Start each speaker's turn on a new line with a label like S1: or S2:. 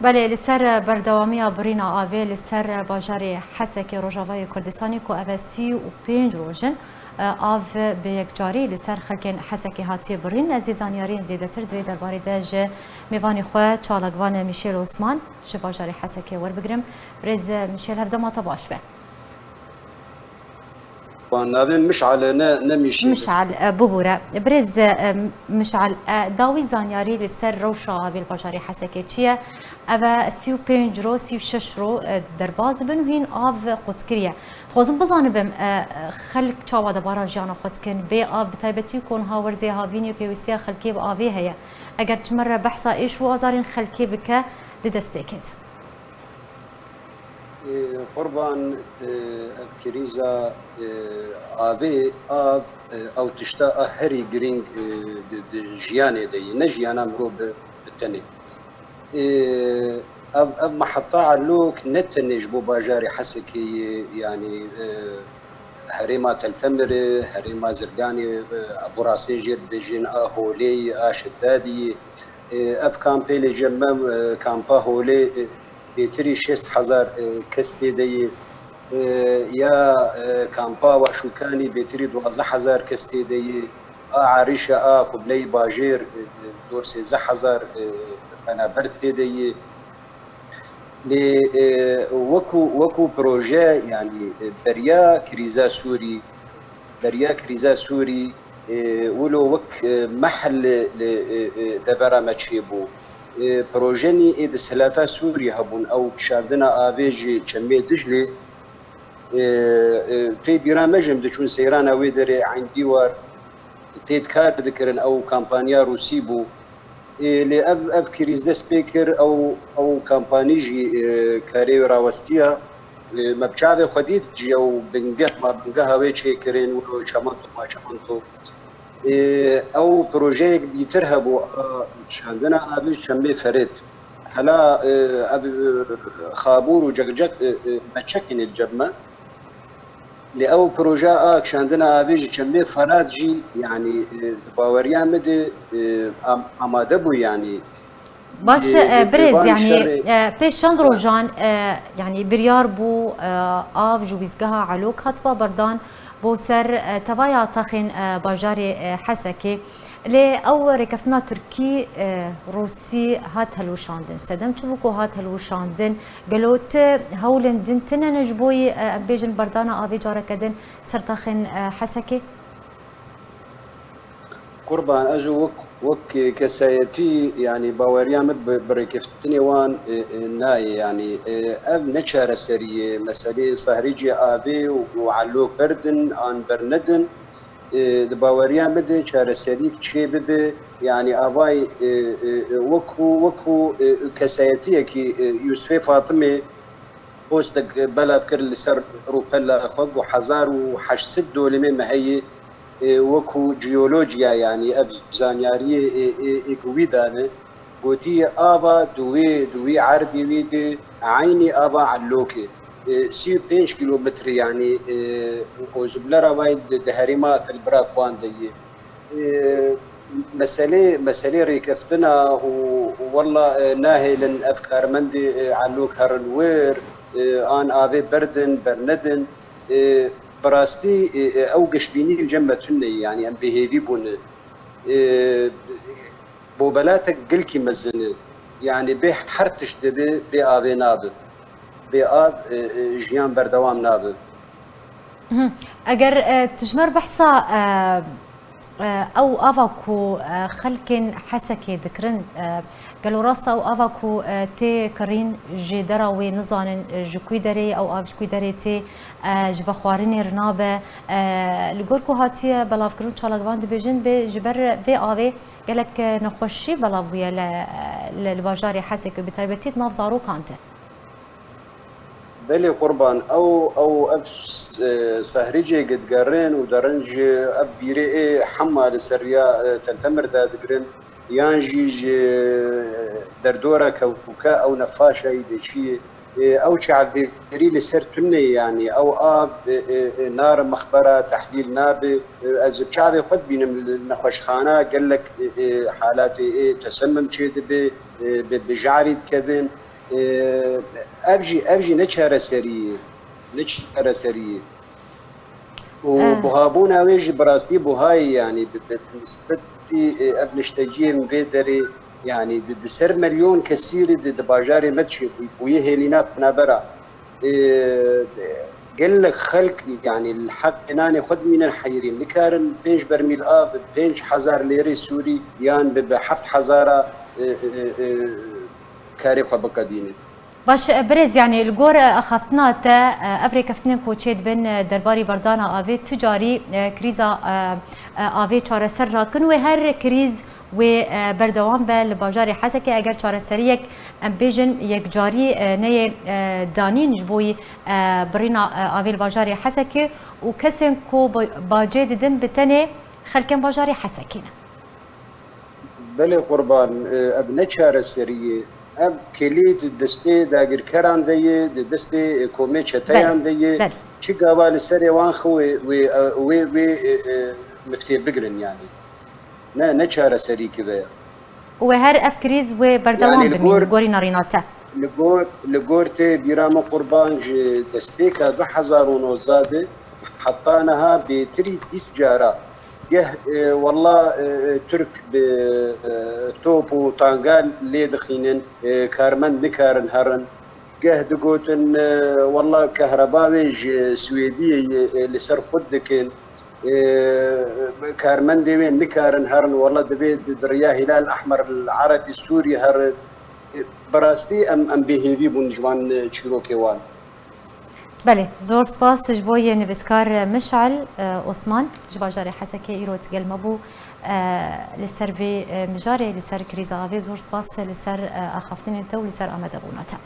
S1: بله لسر بردوامی برینا آوی لسر باجار حسک روجاوای کردستانی که اوستی و 5 روزن آو به یک جاری لسر خلکن حسکی هاتی برین عزیزان یارین زیادتر دوی درباره داج میوانی خواه چالگوان میشیل عثمان چه باجار حسکی ور بگرم برز میشیل هفته ما باش به
S2: ناوین مشعل نمیشیل
S1: مشعل ببوره برز مشعل داوی زانیاری لسر روشا آویل باجار حسکی چیه او 35 رو 36 رو درباز بن و هین آو قطکریه خوازم بزانم خلق چاوا دبارا جانا خود کن به آب تایبتی کن ها ورزی ها وینی و پیوستی خلقی با آوی هیا اگر چمر بحثا ایش و آزارین خلقی بکه دست بکید
S2: قربان افکریزا آوی آب او تشتا هری گرینگ جیانه دی نه جیانا مرو بتنی اف محطة علوك نتنج بو باجاري حسكي يعني هريما تلتمر هريما زرقاني ابو راسي جير بيجين هولي شدادي اف كامبي اللي جمم كامبا هولي بيتري 6000 كستي دي يا كامبا وشوكاني بيتري 12000 كستي دي عريشه قبلي باجير دور 3000 انا برت دي وكو بروجي يعني بريا كريزا سوري ولو وك محل دبرا ماتشيبو بروجيني ايد سلاتا سوري هبون او شاردنا افيجي تشمي دجلي في برامجهم دشون سيرانا ويدري عن ديوار تيد كارد ذكرن او كامبانيا روسيبو لأف كريز ده سبيكر أو كامبانيجي كاري راوستيا مبشعة خديت جو بنجه ما بنجه هواي شيكرين ولو شمانتو ما شمانتو أو بروجيك يترهبوا عندنا أبي شمي فريد هلا خابور وجقجق متشكين الجبمة لأو بروجا عندنا أبيج كمية فراد جي يعني باوريان مدي أماده بو يعني
S1: باش برز يعني بيش چند روجان يعني بريار بو آف جويزگها علوك هاتبا بردان بو سر تبايا تاخين باجاري حسكي لي او ركفتنا تركي روسي هات هلوشاندن سدم چبوكو هات هلوشاندن قالوت هولن دنتنا نجبوي بيجن بردانا آبي جاركدن سرتاخن حسكي
S2: قربان اجو وك كسايتي يعني باوريامد بركفتني وان ناي يعني اب نشار سري مسألة صهريجي آبي وعلوك بردن عن برندن دباوريا مدي شارسريك شي ببي يعني اباي وكو كسايتيه كي يوسف فاطمه بوستك بلا فكر اللي سر روبلا خوغ وحزار وحشد دولمي مهي وكو جيولوجيا يعني ابزانياري ايكويدانه قوتي ابا دوي عربي ويدي عيني ابا علوكي 35 كيلومتر يعني اوزبلرا وايد دهريمات البراكوان دي مسألة ريكفتنا والله ناهي افكار مندي علوك هرنوير ان افي بردن برندن براستي او قشبيني الجمة تني يعني ام بهيفي بون بوبلاتك قلكي مزن يعني بحرتش دبي بافي نابل بآب جيان بردوام نابل
S1: اگر تجمر بحثا او افاكو خلكن حسكي ذكرن قالوا راستا او افاكو تي كرين جدرا ونزان جكوي دري او اف جكوي دري تي جفا خوارين رنابه لغوركو هاتي بلافكرون چالاگوان دبيجن بجبر في اوي قالك نخوشي بلافويا للباجاري حسكي بتايبتي ناف زارو كانته
S2: بلي قربان او اف سهريجي قد قرين ودرنج اب بيري حمال سريا تلتمر دا دقرن يانجي دردورة كوكا او نفاشة يدشي او شعب دريل سرتني يعني او اب نار مخبرة تحليل نابي از شعب خد بين النخوشخانة قال لك حالاتي تسمم شيء بجعري كذن افجي نشاره سريه وبهابونا ويجي براستي بوهاي يعني بالنسبه ابنشتجيم فيدري يعني ضد سر مليون كثير ضد باجاري متشي ويهلينا نابرا قال لك خلق يعني الحق اناني خد من الحيرين لكارن بينج برميل بينج حزار ليري سوري يعني بحفت حزاره كاري خبقديني
S1: باش برز يعني الجور اخفتنا تا افريكا فتنين كوتشيت بين درباري بردانا افي تجاري كريزا افي چاره سر راكن و هر كريز و بردوام بل باجاري حسكي اگر چاره سريك امبيجن يك جاري ني دانين جبوي برينا افي الباجاري حسكي وكسن كو باجي ددن بتني خلكن باجاري حسكينا
S2: بله قربان ابن چاره سريه اب کلید دسته داگر کران دیه دسته کومه چتایان دیه چی قوال سری وان خو و مفتي بقرن يعني نه چاره سری كذا
S1: وهر افكريز وبردوام يعني بمين غوري ناريناتا
S2: لغورتي بيرام قربان دسبيكا 2000 زاده حطانها بتري 20 جاره والله ترك بتوب وطانقال لي دخينن كارمن نكارن هرن قهد قوتن والله كهرباوي سويدية لسر خدكن كارمن ديوين نكارن هرن والله دبي دريا هلال احمر العربي السوري هرن براستي ام بهيفي بونجوان تشيروكيوان
S1: بله زور سپاس جبوی نویسکار مشعل عثمان جباجاری حسکی ایرو تگل مبو لسر في مجاري لسر كريزا زور سپاس لسر اخافتن انت ولسر امد ابوناتا